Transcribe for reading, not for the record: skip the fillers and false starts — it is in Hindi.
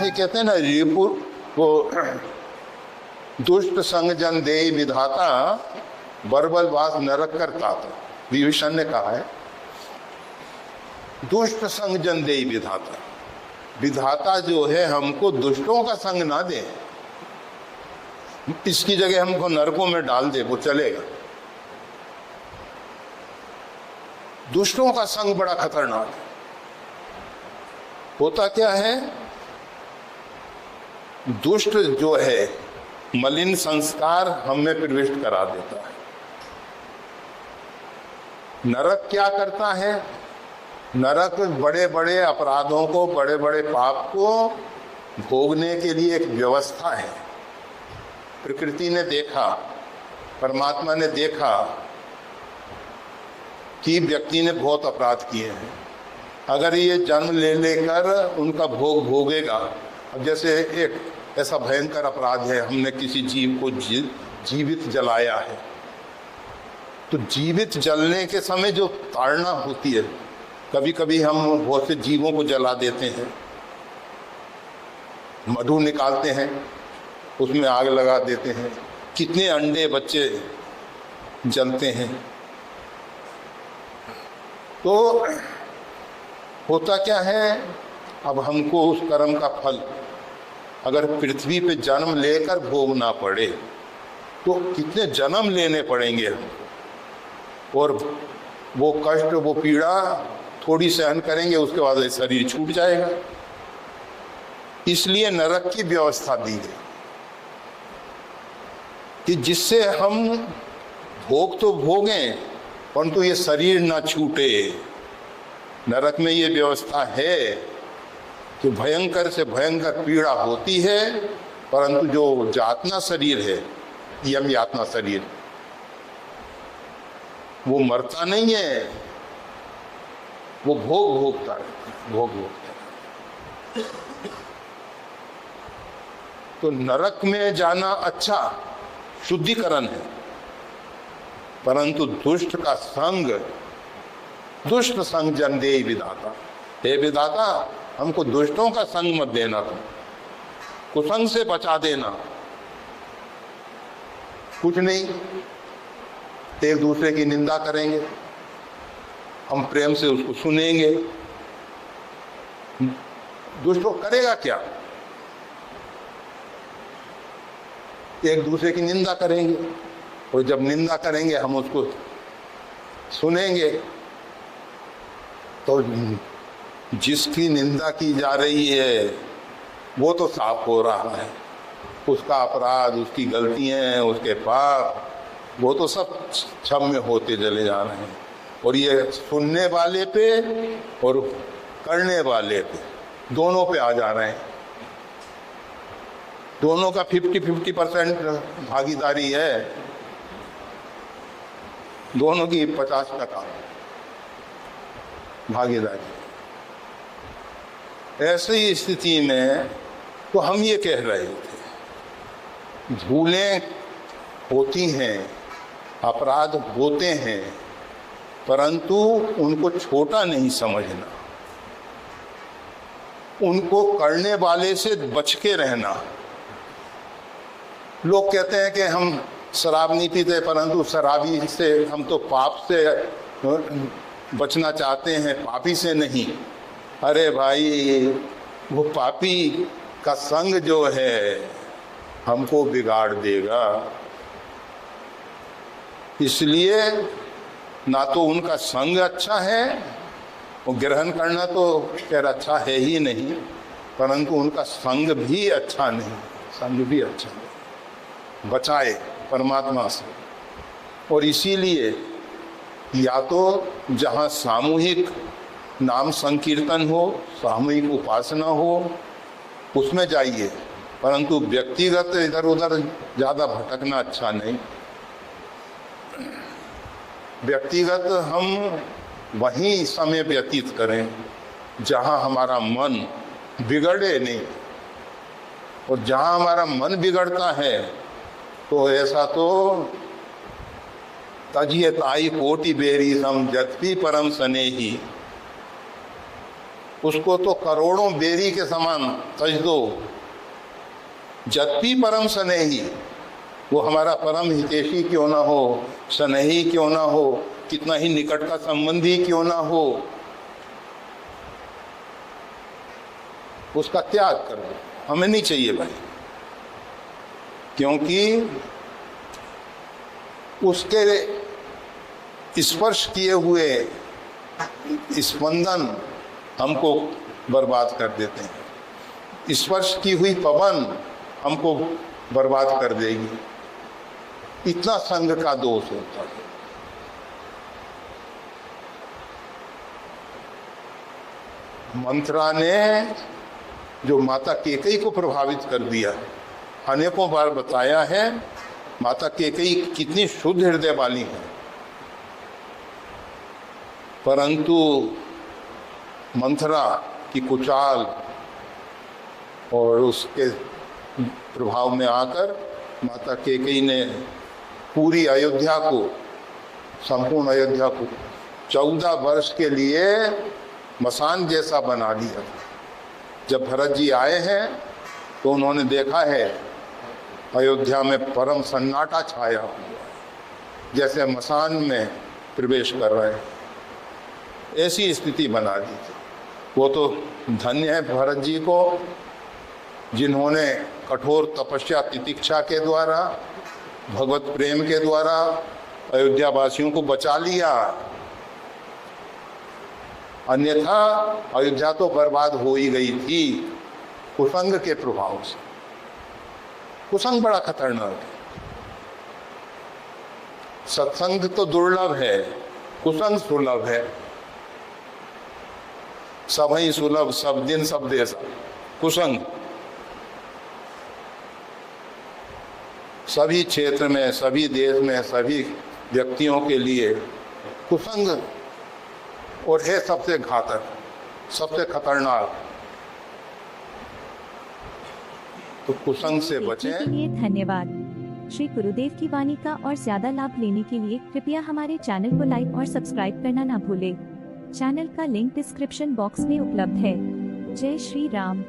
जी कहते हैं ना, रिपु को दुष्ट संग जन देहि विधाता, बर्बल वास नरक करता था। विभीषण ने कहा है दुष्ट संग जन देहि विधाता, विधाता जो है हमको दुष्टों का संग ना दे, इसकी जगह हमको नरकों में डाल दे वो चलेगा। दुष्टों का संग बड़ा खतरनाक है। होता क्या है, दुष्ट जो है मलिन संस्कार हम में प्रविष्ट करा देता है। नरक क्या करता है, नरक बड़े बड़े अपराधों को, बड़े बड़े पाप को भोगने के लिए एक व्यवस्था है। प्रकृति ने देखा, परमात्मा ने देखा कि व्यक्ति ने बहुत अपराध किए हैं, अगर ये जन्म ले लेकर उनका भोग भोगेगा। अब जैसे एक ऐसा भयंकर अपराध है, हमने किसी जीव को जीवित जलाया है, तो जीवित जलने के समय जो ताड़ना होती है, कभी कभी हम बहुत से जीवों को जला देते हैं, मधु निकालते हैं, उसमें आग लगा देते हैं, कितने अंडे बच्चे जलते हैं। तो होता क्या है, अब हमको उस कर्म का फल अगर पृथ्वी पे जन्म लेकर भोगना पड़े तो कितने जन्म लेने पड़ेंगे हमको, और वो कष्ट, वो पीड़ा थोड़ी सहन करेंगे, उसके बाद शरीर छूट जाएगा। इसलिए नरक की व्यवस्था दी गई कि जिससे हम भोग तो भोगें परंतु ये शरीर ना छूटे। नरक में ये व्यवस्था है कि भयंकर से भयंकर पीड़ा होती है, परंतु जो यातना शरीर है, यम यातना शरीर, वो मरता नहीं है, वो भोग भोगता है, भोग भोगता है। तो नरक में जाना अच्छा शुद्धिकरण है, परंतु दुष्ट का संग, दुष्ट संग जन देहि विधाता, हे विधाता हमको दुष्टों का संग मत देना, कुसंग से बचा देना। कुछ नहीं, एक दूसरे की निंदा करेंगे, हम प्रेम से उसको सुनेंगे। दुष्टों करेगा क्या, एक दूसरे की निंदा करेंगे, और जब निंदा करेंगे हम उसको सुनेंगे, तो जिसकी निंदा की जा रही है वो तो साफ हो रहा है, उसका अपराध, उसकी गलतियां, उसके पाप, वो तो सब क्षम्य होते चले जा रहे हैं। और ये सुनने वाले पे और करने वाले पे, दोनों पे आ जा रहे हैं। दोनों का 50-50% भागीदारी है, दोनों की 50% भागीदारी। ऐसी स्थिति में तो हम ये कह रहे थे, भूलें होती हैं, अपराध होते हैं, परंतु उनको छोटा नहीं समझना, उनको करने वाले से बच के रहना। लोग कहते हैं कि हम शराब नहीं पीते, परंतु शराबी से हम तो पाप से बचना चाहते हैं, पापी से नहीं। अरे भाई, वो पापी का संग जो है हमको बिगाड़ देगा, इसलिए ना तो उनका संग अच्छा है, वो ग्रहण करना तो खैर अच्छा है ही नहीं, परंतु उनका संग भी अच्छा नहीं, संग भी अच्छा नहीं, बचाए परमात्मा से। और इसीलिए या तो जहाँ सामूहिक नाम संकीर्तन हो, सामूहिक उपासना हो, उसमें जाइए, परंतु व्यक्तिगत इधर उधर ज़्यादा भटकना अच्छा नहीं। व्यक्तिगत हम वहीं समय व्यतीत करें जहाँ हमारा मन बिगड़े नहीं, और जहाँ हमारा मन बिगड़ता है तो ऐसा तो तजिए ताई कोटि बेरी सम जत्पी परम स्नेही, उसको तो करोड़ों बेरी के समान तज दो। जत्ती परम स्नेही, वो हमारा परम हितैषी क्यों ना हो, स्नेही क्यों ना हो, कितना ही निकट का संबंधी क्यों ना हो, उसका त्याग कर दो। हमें नहीं चाहिए भाई, क्योंकि उसके स्पर्श किए हुए स्पंदन हमको बर्बाद कर देते हैं। स्पर्श की हुई पवन हमको बर्बाद कर देगी। इतना संग का दोष होता है। मंथरा ने जो माता कैकेयी को प्रभावित कर दिया, अनेकों बार बताया है माता कैकेयी कितनी शुद्ध हृदय वाली है, परंतु मंथरा की कुचाल और उसके प्रभाव में आकर माता कैकेयी ने पूरी अयोध्या को, संपूर्ण अयोध्या को 14 वर्ष के लिए मसान जैसा बना दिया। जब भरत जी आए हैं तो उन्होंने देखा है अयोध्या में परम सन्नाटा छाया हुआ, जैसे मसान में प्रवेश कर रहे हैं, ऐसी स्थिति बना दी थी। वो तो धन्य है भरत जी को, जिन्होंने कठोर तपस्या तितिक्षा के द्वारा, भगवत प्रेम के द्वारा अयोध्या वासियों को बचा लिया। अन्यथा अयोध्या तो बर्बाद हो ही गई थी कुसंग के प्रभाव से। कुसंग बड़ा खतरनाक है। सत्संग तो दुर्लभ है, कुसंग सुलभ है। सब ही सुलभ, सब दिन सब देश। कुसंग सभी क्षेत्र में, सभी देश में, सभी व्यक्तियों के लिए कुसंग और है सबसे घातक, सबसे खतरनाक। तो कुसंग से बचें। के लिए धन्यवाद। श्री गुरुदेव की वाणी का और ज्यादा लाभ लेने के लिए कृपया हमारे चैनल को लाइक और सब्सक्राइब करना ना भूलें। चैनल का लिंक डिस्क्रिप्शन बॉक्स में उपलब्ध है। जय श्री राम।